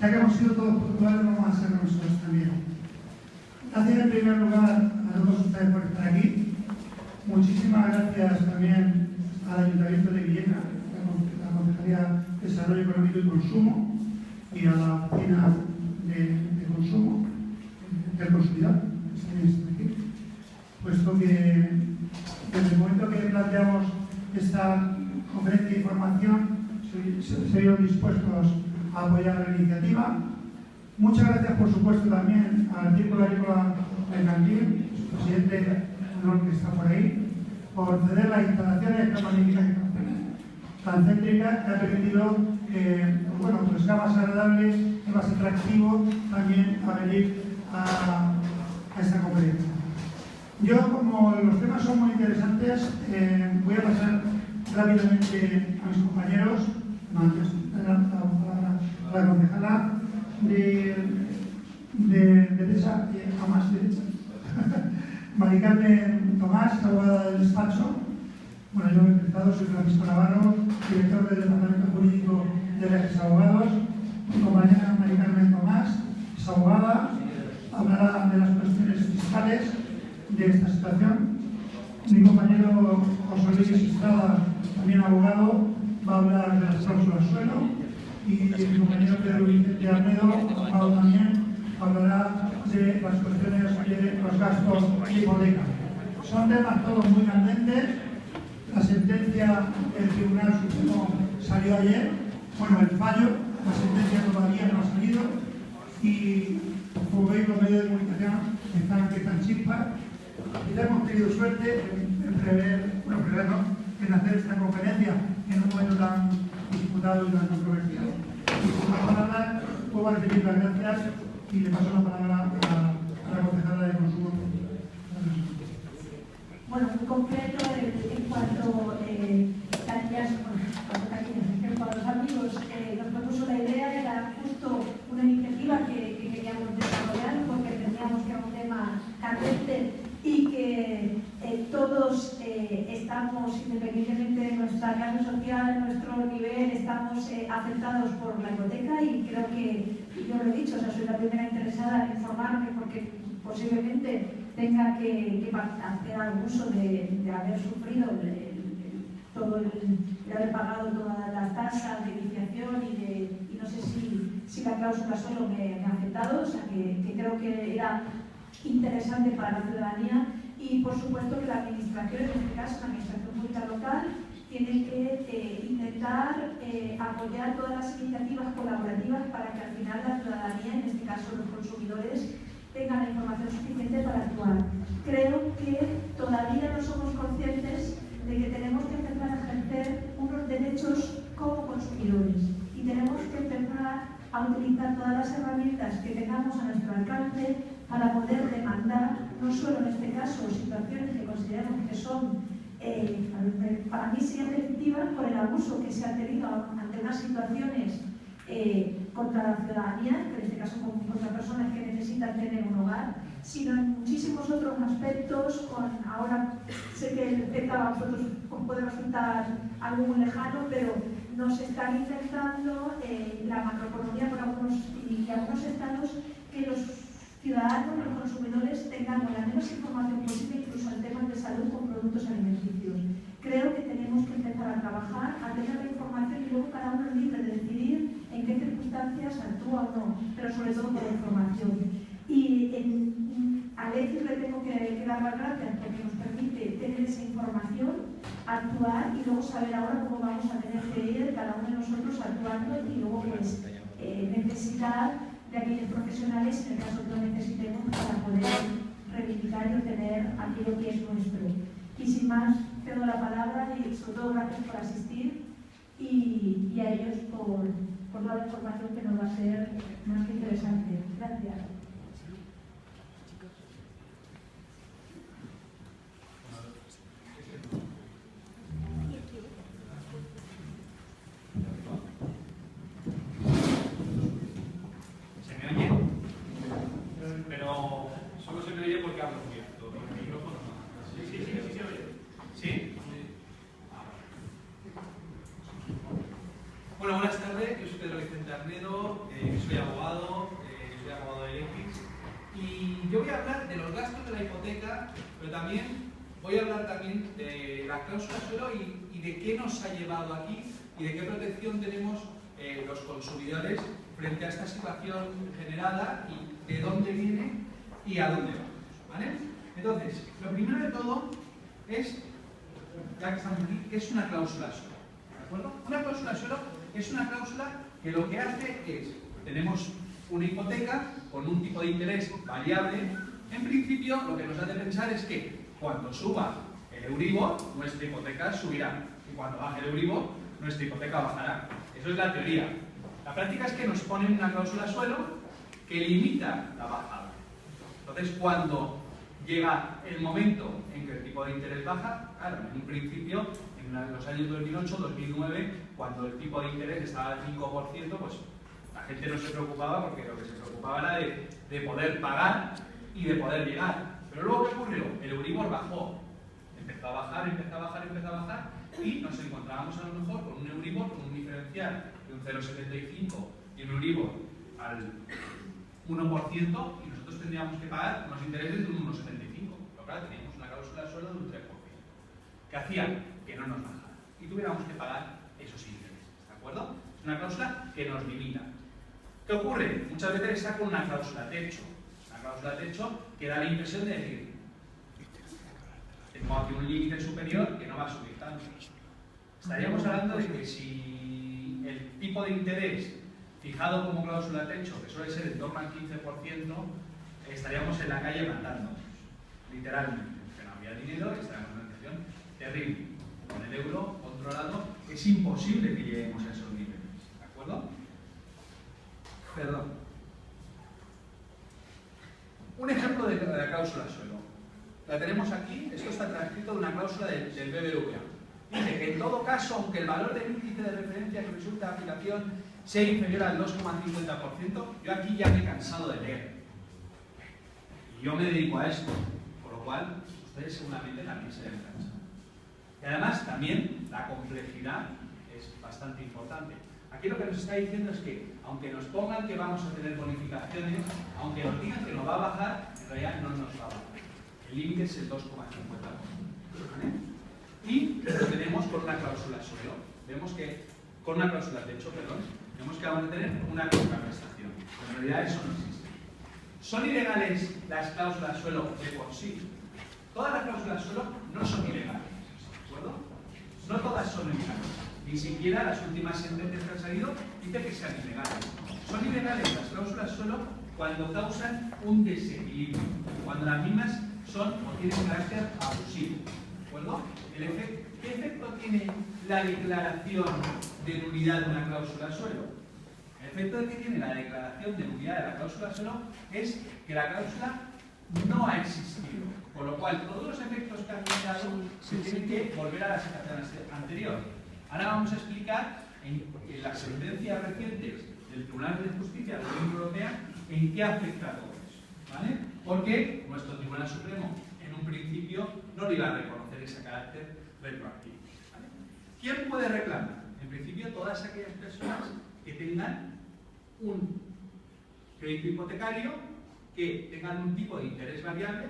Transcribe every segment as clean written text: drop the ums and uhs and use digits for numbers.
Ya que hemos sido todos portugueses, vamos a ser nosotros también. Gracias en primer lugar a todos ustedes por estar aquí. Muchísimas gracias también al Ayuntamiento de Villena, a la Concejalía de Desarrollo Económico y Consumo y a la Oficina de Consumo del Consumidor, que también están aquí, puesto que desde el momento que planteamos esta conferencia de información se vieron dispuestos a apoyar la iniciativa. Muchas gracias, por supuesto, también al Círculo Agrícola Mercantil, su presidente, que está por ahí, por ceder las instalaciones de esta magnífica tan céntrica, que ha permitido que pues sea más agradable y más atractivo también a venir a esta conferencia. Yo, como los temas son muy interesantes, voy a pasar rápidamente a mis compañeros, antes de dar la palabra a la concejala de derecha a más derecha. Mari Carmen Tomás, abogada del despacho. Bueno, yo me he presentado, soy Francisco Navarro, director del Departamento Jurídico de Leges Abogados. Mi compañera Mari Carmen Tomás es abogada, hablará de las cuestiones fiscales de esta situación. Mi compañero José Luis Estrada, también abogado, va a hablar de las cláusulas suelo. Y mi compañero Pedro Vicente Arnedo, abogado también, hablará de las cuestiones de los gastos de hipoteca. Son temas todos muy candentes. La sentencia del Tribunal Supremo salió ayer. Bueno, el fallo, la sentencia todavía no ha salido. Y como veis, los medios de comunicación están chispas. Y ya hemos tenido suerte en hacer esta conferencia en un momento tan disputado y tan controversial. Y sin más palabras, puedo recibir las gracias y le paso la palabra a la concejala de Consumo. Bueno, en concreto, en cuanto a los amigos, nos propuso la idea, era justo una iniciativa que queríamos desarrollar porque entendíamos que era un tema candente y que todos estamos, independientemente de nuestra clase social, nuestro nivel, estamos afectados por la hipoteca y creo que, yo lo he dicho, soy la primera interesada en informarme porque posiblemente tenga que hacer algún uso de haber sufrido de haber pagado todas las tasas de iniciación y no sé si la cláusula solo me ha afectado, o sea que creo que era interesante para la ciudadanía y por supuesto que la administración, en este caso la administración pública local, tiene que intentar apoyar todas las iniciativas colaborativas para que al final la ciudadanía, en este caso los consumidores, tengan la información suficiente para actuar. Creo que todavía no somos conscientes de que tenemos que empezar a ejercer unos derechos como consumidores y tenemos que empezar a utilizar todas las herramientas que tengamos a nuestro alcance para poder demandar, no solo en este caso, situaciones que consideramos que son, para mí, definitivas por el abuso que se ha tenido ante unas situaciones contra la ciudadanía, que en este caso contra personas que necesitan tener un hogar, sino en muchísimos otros aspectos. Ahora sé que el tema a vosotros os puede resultar algo muy lejano, pero nos están intentando la macroeconomía por algunos estados que los ciudadanos, los consumidores tengamos la menos información posible, incluso en temas de salud con productos alimenticios. Creo que tenemos que empezar a trabajar, a tener la información y luego cada uno es libre de decidir en qué circunstancias actúa o no, pero sobre todo por la información. Y a Alexis le tengo que dar las gracias porque nos permite tener esa información, actuar y luego saber ahora cómo vamos a tener que ir cada uno de nosotros actuando y luego pues necesitar de aquellos profesionales en el caso que lo necesitemos para poder reivindicar y obtener aquello que es nuestro. Y sin más, cedo la palabra y sobre todo gracias por asistir y a ellos por toda la información que nos va a ser más que interesante. Gracias. ¿Se me oye? Pero solo se me oye porque hablo muy alto. ¿El micrófono no? Sí, se oye. ¿Sí? Bueno, buenas tardes. Yo soy Pedro Vicente Arnedo, soy abogado de X, y yo voy a hablar de los gastos de la hipoteca, pero también voy a hablar también de la cláusula suelo y de qué nos ha llevado aquí y de qué protección tenemos los consumidores frente a esta situación generada y de dónde viene y a dónde vamos, ¿vale? Entonces, lo primero de todo es, ya que estamos aquí, ¿qué es una cláusula suelo? ¿De acuerdo? Una cláusula suelo es una cláusula que lo que hace es, tenemos una hipoteca con un tipo de interés variable. En principio, lo que nos hace pensar es que cuando suba el Euribor, nuestra hipoteca subirá, y cuando baje el Euribor, nuestra hipoteca bajará. Eso es la teoría. La práctica es que nos ponen una cláusula suelo que limita la bajada. Entonces, cuando llega el momento en que el tipo de interés baja, claro, en un principio, en los años 2008, 2009, cuando el tipo de interés estaba al 5%, pues la gente no se preocupaba porque lo que se preocupaba era de poder pagar y de poder llegar. Pero luego, ¿qué ocurrió? El Euribor bajó. Empezó a bajar, empezó a bajar, empezó a bajar y nos encontrábamos a lo mejor con un Euribor, con un diferencial de un 0,75 y un Euribor al 1% y nosotros tendríamos que pagar unos intereses de un 1,75. Lo cual teníamos una cláusula suelo de un 3%. Que hacía que no nos bajara y tuviéramos que pagar esos intereses. ¿De acuerdo? Es una cláusula que nos limita. ¿Qué ocurre? Muchas veces está con una cláusula techo. Una cláusula techo que da la impresión de decir, tengo aquí un límite superior que no va a subir tanto. Estaríamos hablando de que si el tipo de interés fijado como cláusula techo, que suele ser en torno al 15%, estaríamos en la calle matándonos, literalmente. Que no había dinero y estaríamos en una situación terrible. Con el euro controlado es imposible que lleguemos a esos niveles. ¿De acuerdo? Perdón. Un ejemplo de la cláusula suelo. La tenemos aquí, esto está transcrito de una cláusula del BBVA. Dice que en todo caso, aunque el valor del índice de referencia que resulta de aplicación sea inferior al 2,50%, yo aquí ya me he cansado de leer. Y yo me dedico a esto, por lo cual ustedes seguramente también se deben cansar. Y además también la complejidad es bastante importante. Aquí lo que nos está diciendo es que, aunque nos pongan que vamos a tener bonificaciones, aunque nos digan que nos va a bajar, en realidad no nos va a bajar. El límite es el 2,50%. ¿Vale? Y lo tenemos con una cláusula suelo. Vemos que, con una cláusula techo, perdón, vemos que vamos a tener una contraprestación. En realidad eso no existe. ¿Son ilegales las cláusulas suelo de por sí? Todas las cláusulas suelo no son ilegales. ¿De acuerdo? No todas son ilegales. Ni siquiera las últimas sentencias que han salido dicen que sean ilegales. Son ilegales las cláusulas suelo cuando causan un desequilibrio, cuando las mismas son o tienen carácter abusivo. ¿De acuerdo? ¿Qué efecto tiene la declaración de nulidad de una cláusula suelo? El efecto que tiene la declaración de nulidad de la cláusula suelo es que la cláusula no ha existido, con lo cual todos los efectos que han quedado se tienen que volver a la situación anterior. Ahora vamos a explicar en las sentencias recientes del Tribunal de Justicia de la Unión Europea en qué afecta a todo eso, ¿vale? Porque nuestro Tribunal Supremo en un principio no le iba a reconocer ese carácter retroactivo, ¿vale? ¿Quién puede reclamar? En principio todas aquellas personas que tengan un crédito hipotecario, que tengan un tipo de interés variable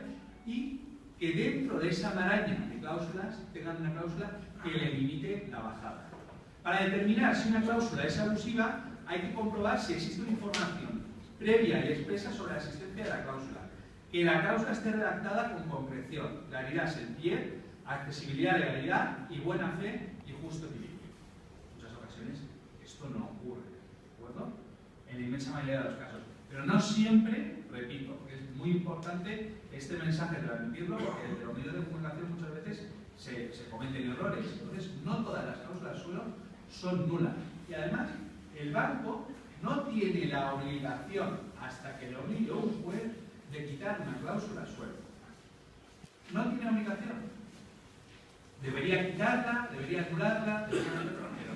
y que dentro de esa maraña de cláusulas tengan una cláusula que le limite la bajada. Para determinar si una cláusula es abusiva, hay que comprobar si existe una información previa y expresa sobre la existencia de la cláusula, que la cláusula esté redactada con concreción, claridad, sentier, accesibilidad, legalidad y buena fe y justo equilibrio. En muchas ocasiones esto no ocurre, ¿de acuerdo? En la inmensa mayoría de los casos. Pero no siempre, repito, porque es muy importante este mensaje transmitirlo, porque desde los medios de comunicación muchas veces se cometen errores. Entonces, no todas las cláusulas suelo son nulas. Y además, el banco no tiene la obligación, hasta que le obligue un juez, de quitar una cláusula suelo. No tiene obligación. Debería quitarla, debería anularla, pero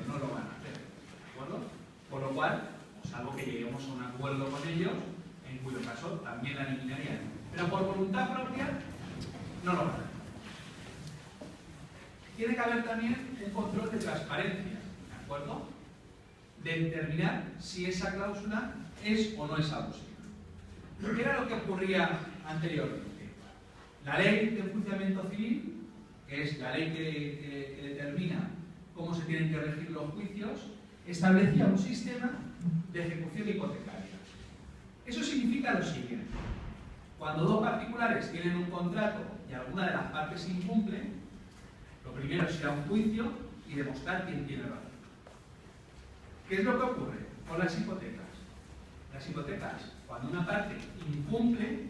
no lo van a hacer. ¿De acuerdo? Por lo cual, salvo que lleguemos a un acuerdo con ellos, en cuyo caso también la eliminarían. Pero por voluntad propia, no lo van a hacer. Tiene que haber también un control de transparencia, ¿de acuerdo? De determinar si esa cláusula es o no es abusiva. ¿Qué era lo que ocurría anteriormente? La ley de enjuiciamiento civil, que es la ley que determina cómo se tienen que regir los juicios, establecía un sistema de ejecución hipotecaria. Eso significa lo siguiente: cuando dos particulares tienen un contrato y alguna de las partes incumple, lo primero es ir a un juicio y demostrar quién tiene razón. ¿Qué es lo que ocurre con las hipotecas? Las hipotecas, cuando una parte incumple,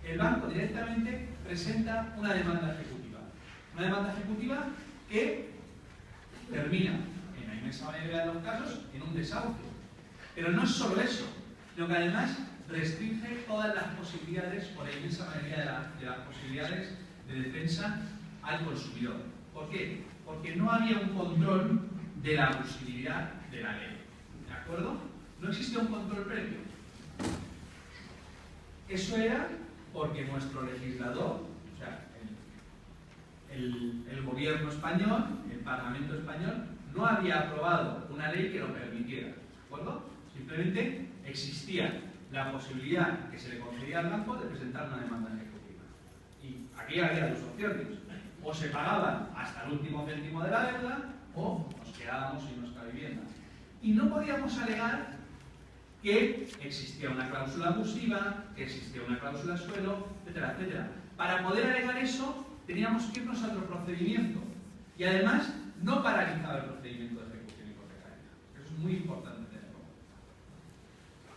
el banco directamente presenta una demanda ejecutiva. Una demanda ejecutiva que termina, en la inmensa mayoría de los casos, en un desahucio. Pero no es solo eso, sino que además restringe todas las posibilidades, o la inmensa mayoría de las posibilidades de defensa al consumidor. ¿Por qué? Porque no había un control de la abusividad de la ley. ¿De acuerdo? No existía un control previo. Eso era porque nuestro legislador, o sea, el gobierno español, el Parlamento español, no había aprobado una ley que lo permitiera. ¿De acuerdo? Simplemente existía la posibilidad que se le concedía al banco de presentar una demanda ejecutiva. Y aquí había dos opciones: o se pagaban hasta el último céntimo de la deuda, o nos quedábamos sin nuestra vivienda. Y no podíamos alegar que existía una cláusula abusiva, que existía una cláusula suelo, etcétera, etcétera. Para poder alegar eso, teníamos que irnos a otro procedimiento. Y además, no paralizaba el procedimiento de ejecución hipotecaria. Eso es muy importante tenerlo.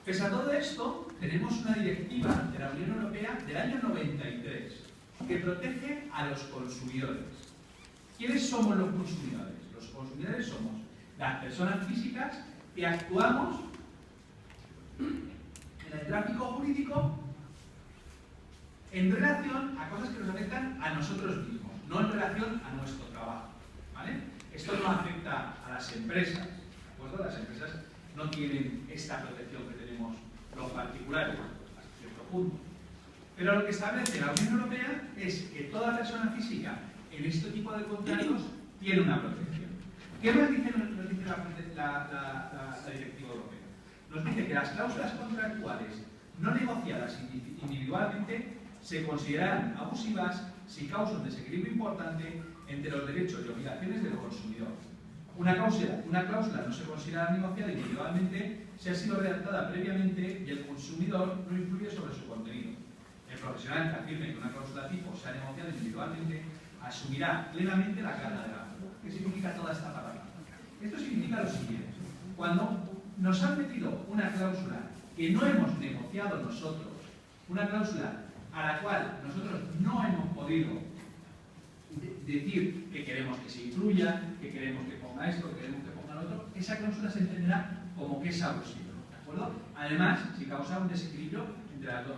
Pese a todo esto, tenemos una directiva de la Unión Europea del año 93 que protege a los consumidores. ¿Quiénes somos los consumidores? Los consumidores somos las personas físicas que actuamos en el tráfico jurídico en relación a cosas que nos afectan a nosotros mismos, no en relación a nuestro trabajo. ¿Vale? Esto no afecta a las empresas, ¿de acuerdo? Las empresas no tienen esta protección que tenemos los particulares, hasta cierto punto. Pero lo que establece la Unión Europea es que toda persona física en este tipo de contratos tiene una protección. ¿Qué nos dice la directiva europea? Nos dice que las cláusulas contractuales no negociadas individualmente se consideran abusivas si causan un desequilibrio importante entre los derechos y obligaciones del consumidor. Una cláusula no se considera negociada individualmente si ha sido redactada previamente y el consumidor no influye sobre su contenido. El profesional que afirme que una cláusula tipo se ha negociado individualmente asumirá plenamente la carga de la multa. ¿Qué significa toda esta palabra? Esto significa lo siguiente: cuando nos han metido una cláusula que no hemos negociado nosotros, una cláusula a la cual nosotros no hemos podido decir que queremos que se incluya, que queremos que ponga esto, que queremos que ponga lo otro, esa cláusula se entenderá como que es abusiva. ¿De acuerdo? Además, si causa un desequilibrio entre las dos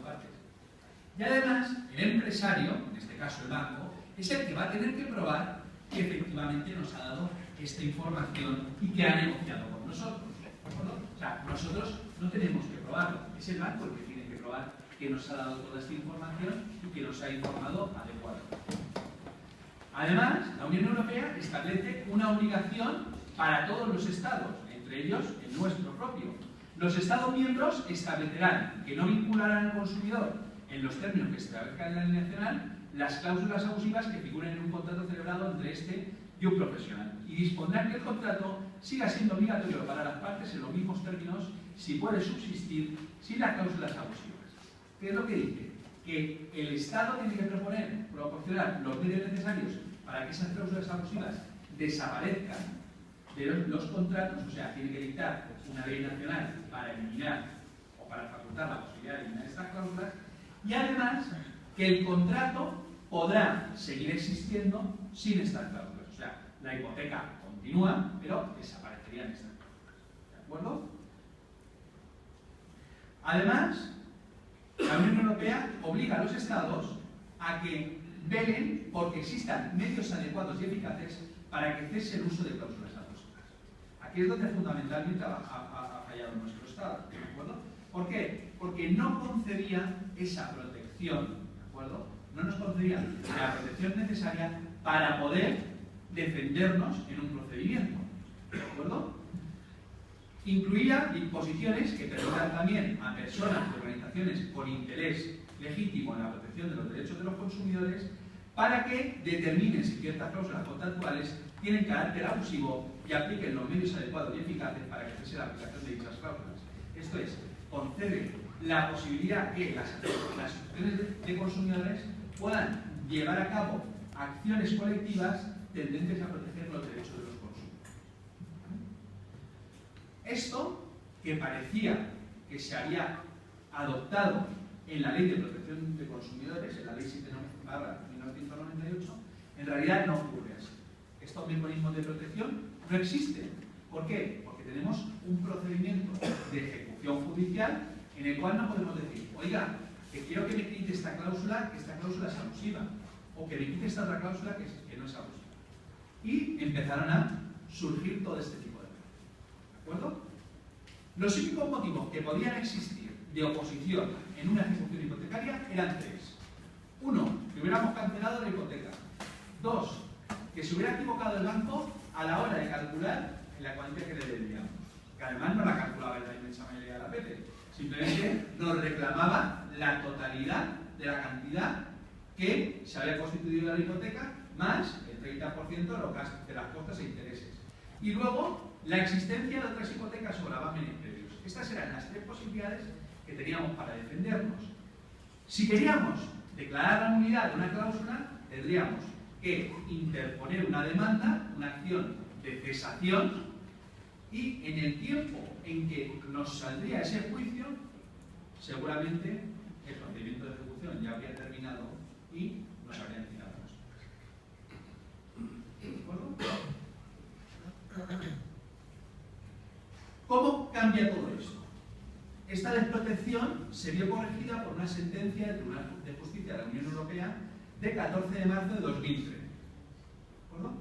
partes. Y además, el empresario, en este caso el banco, es el que va a tener que probar que efectivamente nos ha dado esta información y que ha negociado con nosotros. ¿De acuerdo? O sea, nosotros no tenemos que probarlo, es el banco el que tiene que probar que nos ha dado toda esta información y que nos ha informado adecuadamente. Además, la Unión Europea establece una obligación para todos los Estados, entre ellos el nuestro propio. Los Estados miembros establecerán que no vincularán al consumidor, en los términos que establezca en la ley nacional, las cláusulas abusivas que figuren en un contrato celebrado entre este y un profesional, y dispondrán que el contrato siga siendo obligatorio para las partes en los mismos términos si puede subsistir sin las cláusulas abusivas. ¿Qué es lo que dice? Que el Estado tiene que proporcionar los medios necesarios para que esas cláusulas abusivas desaparezcan de los contratos, o sea, tiene que dictar una ley nacional para eliminar o para facultar la posibilidad de eliminar estas cláusulas, y además que el contrato podrá seguir existiendo sin estas cláusulas. O sea, la hipoteca continúa, pero desaparecerían estas cláusulas. ¿De acuerdo? Además, la Unión Europea obliga a los Estados a que velen porque existan medios adecuados y eficaces para que cese el uso de cláusulas abusivas. Aquí es donde fundamentalmente ha fallado nuestro Estado. ¿De acuerdo? ¿Por qué? Porque no concedía esa protección, ¿de acuerdo? No nos concedía la protección necesaria para poder defendernos en un procedimiento, ¿de acuerdo? Incluía disposiciones que permitan también a personas y organizaciones con interés legítimo en la protección de los derechos de los consumidores para que determinen si ciertas cláusulas contractuales tienen carácter abusivo y apliquen los medios adecuados y eficaces para que cese la aplicación de dichas cláusulas. Esto es, concede la posibilidad que las asociaciones de consumidores puedan llevar a cabo acciones colectivas tendentes a proteger los derechos de los consumidores. Esto, que parecía que se había adoptado en la Ley de Protección de Consumidores, en la Ley 7/1998, en realidad no ocurre así. Estos mecanismos de protección no existen. ¿Por qué? Porque tenemos un procedimiento de ejecución judicial en el cual no podemos decir, oiga, que quiero que me quite esta cláusula, que esta cláusula es abusiva, o que me quite esta otra cláusula que no es abusiva. Y empezaron a surgir todo este tipo de cosas. ¿De acuerdo? Los únicos motivos que podían existir de oposición en una ejecución hipotecaria eran tres. Uno, que hubiéramos cancelado la hipoteca. Dos, que se hubiera equivocado el banco a la hora de calcular la cuantía que le debíamos. Que además no la calculaba en la inmensa mayoría de las veces. Simplemente nos reclamaba la totalidad de la cantidad que se había constituido la hipoteca más el 30% de las costas e intereses. Y luego, la existencia de otras hipotecas sobre avámenes previos. Estas eran las tres posibilidades que teníamos para defendernos. Si queríamos declarar la nulidad de una cláusula, tendríamos que interponer una demanda, una acción de cesación, y en el tiempo en que nos saldría ese juicio, seguramente el procedimiento de ejecución ya habría terminado y nos habrían quitado las cosas. ¿De acuerdo? ¿Cómo cambia todo esto? Esta desprotección se vio corregida por una sentencia del Tribunal de Justicia de la Unión Europea de 14 de marzo de 2013. ¿De acuerdo?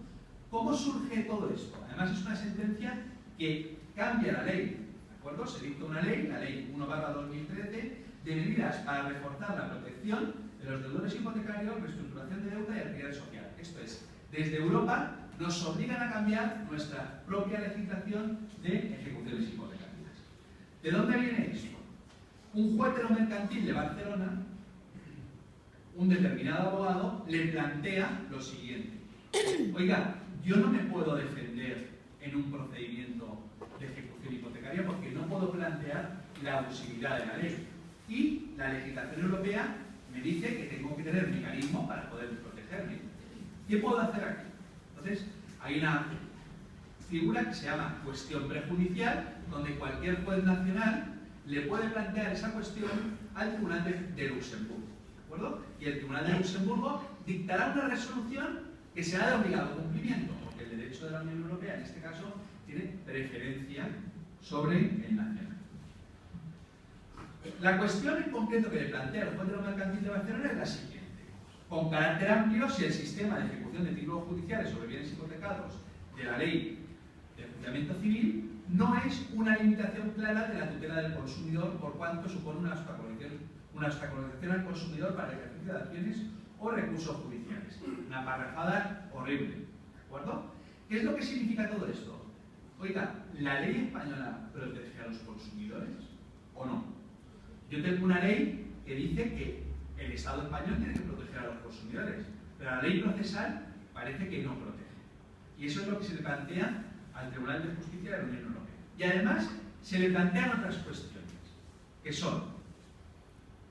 ¿Cómo surge todo esto? Además es una sentencia que cambia la ley. ¿De acuerdo? Se dicta una ley, la Ley 1/2013, de medidas para reforzar la protección de los deudores hipotecarios, reestructuración de deuda y alquiler social. Esto es, desde Europa nos obligan a cambiar nuestra propia legislación de ejecuciones hipotecarias. ¿De dónde viene esto? Un juez de lo mercantil de Barcelona, un determinado abogado, le plantea lo siguiente. Oiga, yo no me puedo defender en un procedimiento de ejecución hipotecaria porque no puedo plantear la abusividad de la ley. Y la legislación europea me dice que tengo que tener mecanismos para poder protegerme. ¿Qué puedo hacer aquí? Entonces, hay una figura que se llama cuestión prejudicial, donde cualquier juez nacional le puede plantear esa cuestión al Tribunal de Luxemburgo. ¿De acuerdo? Y el Tribunal de Luxemburgo dictará una resolución que será de obligado cumplimiento, porque el derecho de la Unión Europea, en este caso, tiene preferencia sobre el nacional. La cuestión en concreto que le plantea el juez de lo mercantil de Barcelona es la siguiente. Con carácter amplio, si el sistema de ejecución de títulos judiciales sobre bienes hipotecados de la ley de enjuiciamiento civil no es una limitación clara de la tutela del consumidor por cuanto supone una obstaculización al consumidor para el ejercicio de acciones o recursos judiciales. Una parrafada horrible. ¿De acuerdo? ¿Qué es lo que significa todo esto? Oiga, ¿la ley española protege a los consumidores o no? Yo tengo una ley que dice que el Estado español tiene que proteger a los consumidores, pero la ley procesal parece que no protege. Y eso es lo que se le plantea al Tribunal de Justicia de la Unión Europea. Y además se le plantean otras cuestiones, que son,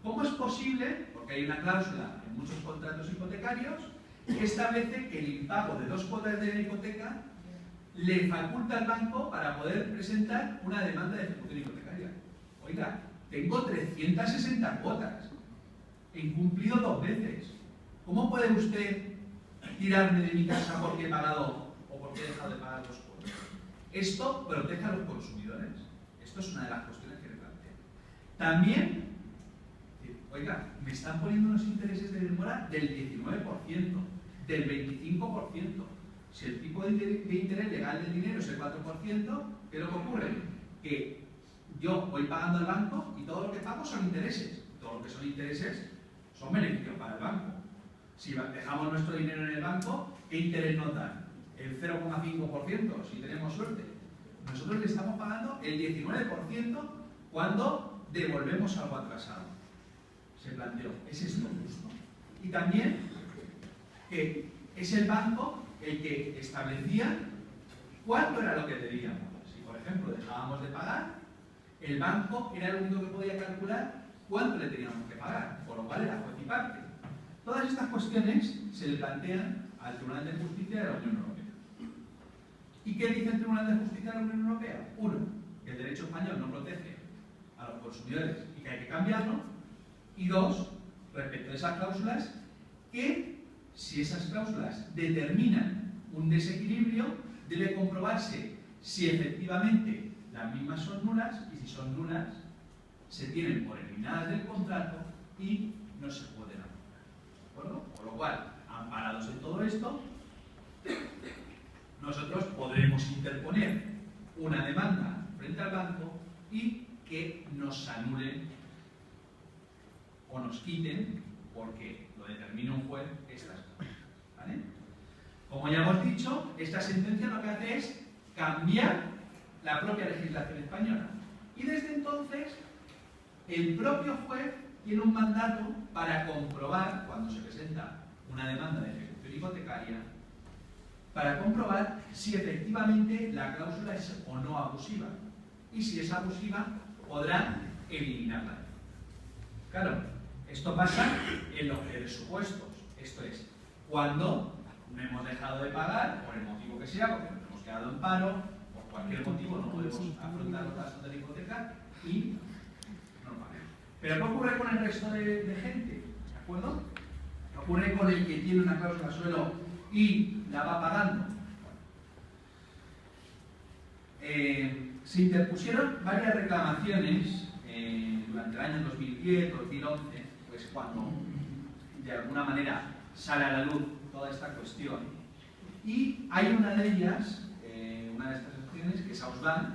¿cómo es posible, porque hay una cláusula en muchos contratos hipotecarios, que establece que el impago de 2 cuotas de la hipoteca le faculta al banco para poder presentar una demanda de ejecución hipotecaria? Oiga, tengo 360 cuotas, he incumplido 2 veces. ¿Cómo puede usted tirarme de mi casa porque he pagado o porque he dejado de pagar 2 cuotas? Esto protege a los consumidores. Esto es una de las cuestiones que le planteo. También, oiga, me están poniendo unos intereses de demora del 19%, del 25%. Si el tipo de interés legal del dinero es el 4%, ¿qué es lo que ocurre? Que yo voy pagando al banco y todo lo que pago son intereses. Todo lo que son intereses son beneficios para el banco. Si dejamos nuestro dinero en el banco, ¿qué interés nos dan? El 0,5% si tenemos suerte. nosotros le estamos pagando el 19% cuando devolvemos algo atrasado. Se planteó, ¿es esto justo? Y también que es el banco el que establecía cuánto era lo que debíamos. Si, por ejemplo, dejábamos de pagar, el banco era el único que podía calcular cuánto le teníamos que pagar, por lo cual era juez y parte. Todas estas cuestiones se le plantean al Tribunal de Justicia de la Unión Europea. ¿Y qué dice el Tribunal de Justicia de la Unión Europea? Uno, que el derecho español no protege a los consumidores y que hay que cambiarlo. Y dos, respecto a esas cláusulas, que si esas cláusulas determinan un desequilibrio, debe comprobarse si efectivamente las mismas son nulas, y si son nulas, se tienen por eliminadas del contrato y no se pueden anular. ¿De acuerdo? Por lo cual, amparados en todo esto, nosotros podremos interponer una demanda frente al banco y que nos anulen o nos quiten, porque lo determina un juez, estas cosas. ¿Vale? Como ya hemos dicho, esta sentencia lo que hace es cambiar la propia legislación española. Y desde entonces, el propio juez tiene un mandato para comprobar, cuando se presenta una demanda de ejecución hipotecaria, para comprobar si efectivamente la cláusula es o no abusiva. Y si es abusiva, podrá eliminarla. Claro, esto pasa en los presupuestos. Esto es, cuando no hemos dejado de pagar, por el motivo que sea, porque nos hemos quedado en paro, por cualquier motivo no podemos afrontar los gastos de la hipoteca y no pagamos. Pero ¿qué ocurre con el resto de gente? ¿De acuerdo? ¿Qué ocurre con el que tiene una cláusula suelo y la va pagando? Se interpusieron varias reclamaciones durante el año 2010, 2011, pues cuando de alguna manera sale a la luz toda esta cuestión. Y hay una de ellas, una de estas acciones, que es Ausbank,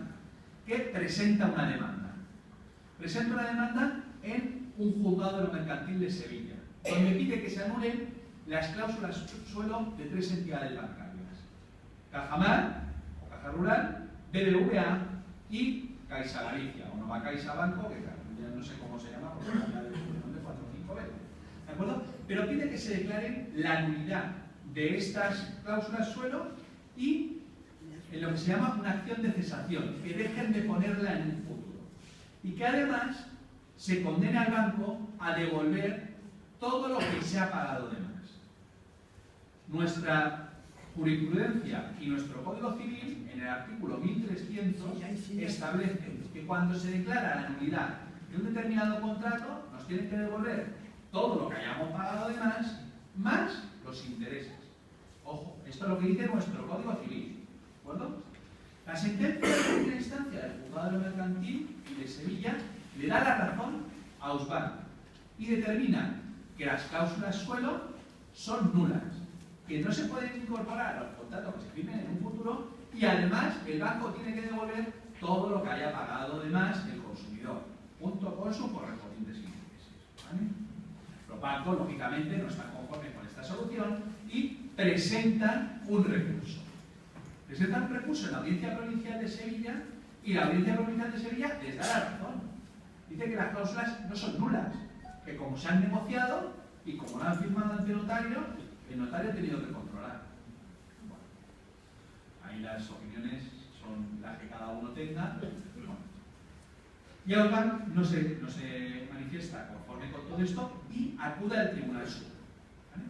que presenta una demanda. Presenta una demanda en un juzgado de lo mercantil de Sevilla, donde pide que se anulen las cláusulas suelo de 3 entidades bancarias: Cajamar, o Caja Rural, BBVA y Caixa Galicia, o Nova Caixa Banco, que ya no sé cómo se llama, porque cambia de nombre 4 o 5 veces. ¿De acuerdo? Pero pide que se declare la nulidad de estas cláusulas suelo y en lo que se llama una acción de cesación, que dejen de ponerla en un futuro. Y que además se condene al banco a devolver todo lo que se ha pagado de más. Nuestra jurisprudencia y nuestro Código Civil, en el artículo 1300, establecen que cuando se declara la nulidad de un determinado contrato, nos tienen que devolver todo lo que hayamos pagado de más, más los intereses. Ojo, esto es lo que dice nuestro Código Civil. ¿De acuerdo? La sentencia de primera instancia del Juzgado de lo Mercantil y de Sevilla le da la razón a Ausbank y determina que las cláusulas suelo son nulas, que no se pueden incorporar a los contratos que se firmen en un futuro y además el banco tiene que devolver todo lo que haya pagado de más el consumidor, junto con sus correspondientes intereses. ¿Vale? Los bancos, lógicamente, no están conformes con esta solución y presentan un recurso. Presentan un recurso en la Audiencia Provincial de Sevilla y la Audiencia Provincial de Sevilla les da la razón. Dice que las cláusulas no son nulas, que como se han negociado y como lo han firmado ante notario, el notario ha tenido que controlar. Bueno, ahí las opiniones son las que cada uno tenga. Bueno. Y Ausbank no se manifiesta conforme con todo esto y acude al Tribunal Supremo. ¿Vale?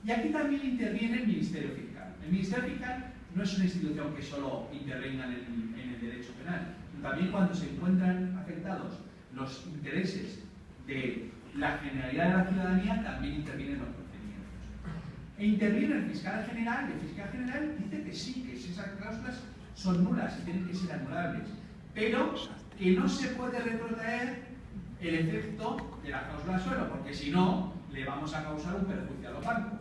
Y aquí también interviene el Ministerio Fiscal. El Ministerio Fiscal no es una institución que solo intervenga en el derecho penal. También cuando se encuentran afectados los intereses de la generalidad de la ciudadanía, también intervienen los procedimientos. E interviene el fiscal general, y el fiscal general dice que sí, que esas cláusulas son nulas y tienen que ser anulables, pero que no se puede retrotraer el efecto de la cláusula suelo, porque si no, le vamos a causar un perjuicio a los bancos,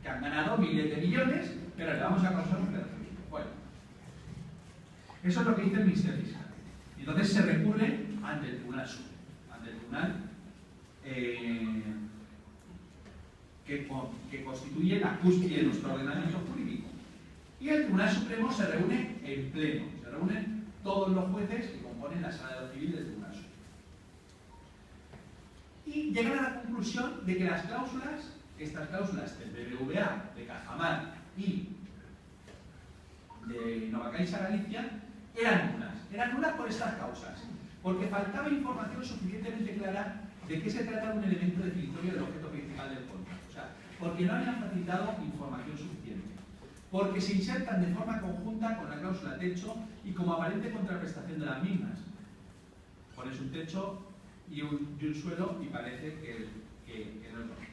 que han ganado miles de millones, pero le vamos a causar un perjuicio. Bueno, eso es lo que dice el Ministerio Fiscal. Y entonces se recurre ante el Tribunal Supremo, ante el Tribunal que constituye la cúspide de nuestro ordenamiento jurídico. Y el Tribunal Supremo se reúne en pleno, se reúnen todos los jueces que componen la sala de lo civil del Tribunal Supremo. Y llegan a la conclusión de que las cláusulas, estas cláusulas del BBVA, de Cajamar y de Novacaixa Galicia, eran nulas por estas causas, porque faltaba información suficientemente clara de qué se trata de un elemento definitorio del objeto principal del contrato. O sea, porque no habían facilitado información suficiente, porque se insertan de forma conjunta con la cláusula techo y como aparente contraprestación de las mismas. Pones un techo y un suelo y parece que no es lo mismo.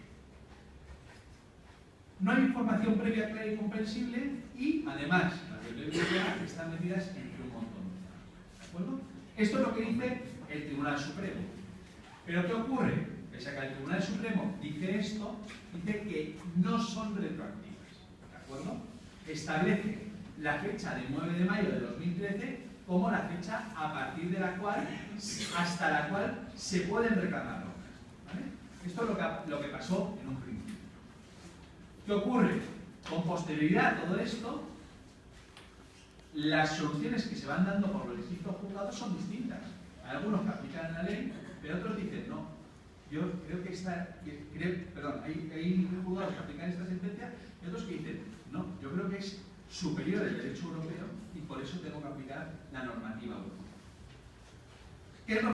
No hay información previa, clara y comprensible y, además, las del BBVA están metidas entre un montón de temas. ¿De acuerdo? Esto es lo que dice el Tribunal Supremo. ¿Pero qué ocurre? Pese a que el Tribunal Supremo dice esto, dice que no son retroactivas. ¿De acuerdo? Establece la fecha de 9 de mayo de 2013 como la fecha a partir de la cual, hasta la cual se pueden reclamar obras. ¿Vale? Esto es lo que pasó en un principio. ¿Qué ocurre? Con posterioridad a todo esto, las soluciones que se van dando por los distintos juzgados son distintas. Hay algunos que aplican la ley, pero otros dicen no. Yo creo que hay juzgados que aplican esta sentencia y otros que dicen no, yo creo que es superior al derecho europeo y por eso tengo que aplicar la normativa europea. ¿Qué es lo